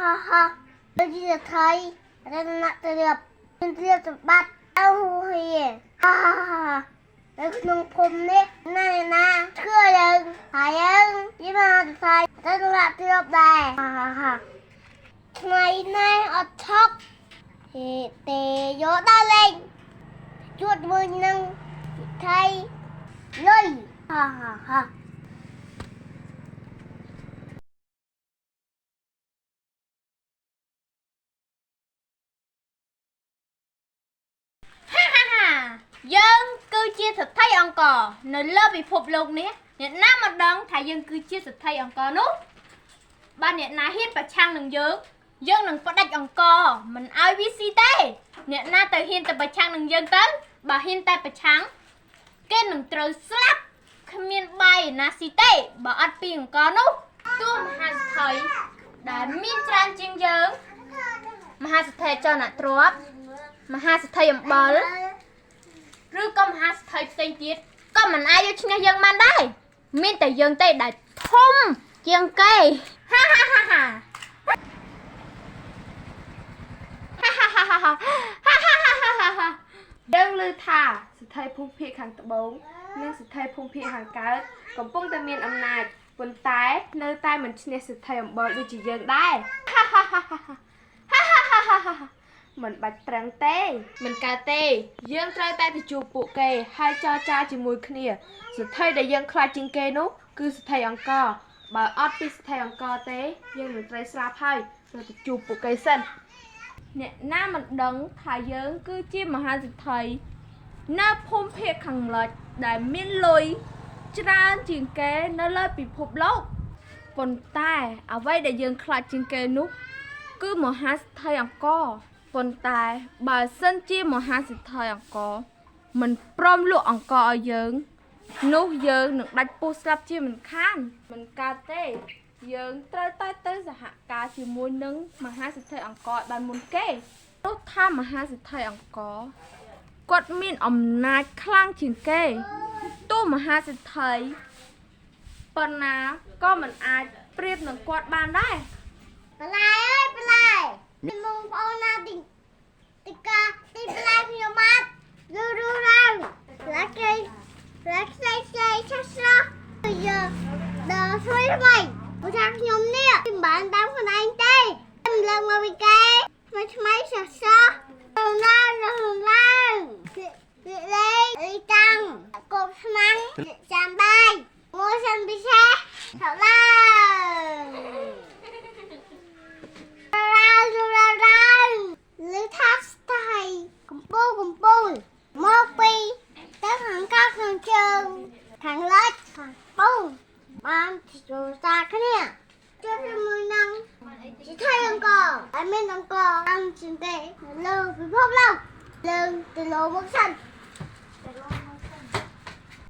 ha ha. Tôi chỉ là thấy đang nặng từ điệp trên điệp từ bắt ao hiền ha ha ha. Đây nông phum đấy này nè chưa đừng phải không nhưng mà thấy đang nặng từ điệp này ha ha ha. Ngày nay ở thóc thì tề gió ta lên chuột mười nâng thay lây ha ha ha. Dương cứ chia thịt thay ông cò nơi lơ bị phục lục nè nhận nam mặt đằng thầy dương cứ chia thịt thay ông cò nút ba nhận ná hiết và trang đừng dương đừng có đạch ông cò mình ai biết gì tê nhận na từ hiên từ bà trang đừng dương tới bà hiên tay bà trắng cái đừng trừ slap miên bay na si tê bà ăn pi ông cò nút tôi mà thầy đã miên trang chinh dương mà hai thầy cho nè trộp mà hai thầy ông bòឬក៏មហាស្ថិតផ្សេងទៀតក៏មិនអាចយកឈ្នះយើងបានដែរមានតែយើងទេដែលធំជាងគេហាហាហាហាយើងឮថាស្ថិតភូមិភាគខាងត្បូងនិងស្ថិតភូមិភាគខាងកើតកំពុងតែមានអំណាចប៉ុន្តែនៅតែមិនឈ្នះស្ថិតអំបិលដូចជាយើងដែរហាហាហាហាហាមិនបាច់ត្រឹងទេមិនកើតទេយើងត្រូវតែទៅជួបពួកគេហើយចរចាជាមួយគ្នាស្ថិតដែលយើងខ្លាចជាងគេនោះគឺស្ថិតអង្គរបើអត់ពីស្ថិតអង្គរទេយើងនឹងត្រូវស្លាប់ហើយត្រូវទៅជួបពួកគេសិនអ្នកណាមិនដឹងថាយើងគឺជាមហាសេដ្ឋីនៅភូមិភាគខាងលិចដែលមានលុយច្រើនជាងគេនៅលើពិភពលោកប៉ុន្តែអ្វីដែលយើងខ្លាចជាងគេនោះគឺមហាសេដ្ឋីអង្គរប៉ុន្តែបើសិនជាមហាសេដ្ឋីអង្គរមិនព្រមលក់អង្គរឲ្យយើងនោះយើងនឹងដាច់ពោះស្លាប់ជាមិនខានមិនកើតទេយើងត្រូវតែទៅសហការជាមួយនឹងមហាសេដ្ឋីអង្គរឲ្យបានមុនគេនោះថាមហាសេដ្ឋីអង្គរគាត់មានអំណាចខ្លាំងជាងគេទោះមហាសេដ្ឋីប៉ុណ្ណាក៏មិនអាចប្រៀបនឹងគាត់បានដែរបន្លែអើយបន្លែមានបងប្អូនណាទីកាទីបន្លែខ្ញុំមករੂឡើងឡាគេឡាខ្សែខ្សែឆាស់ស្រស់យកដល់ស្រួយថ្មីព្រោះថាខ្ញុំនេះមិនបានតាមខ្លួនឯងទេមិនឡើងមកវិកែថ្មីឆាស់ស្រស់ឡើងលេអីតាំងកបស្មាំងចាំបាយមួយសិនពិសេសថឡើងឬថាស្ថៃកំពូលមកពីទៅខាងកាខាងជើងខាងលិចខាងពងបានចូលសាគ្នាជួយជាមួយនឹងជាថៃអង្គរហើយមានអង្គរអង្គជាងគេលើពិភពលោកលើទៅលោកមកសិន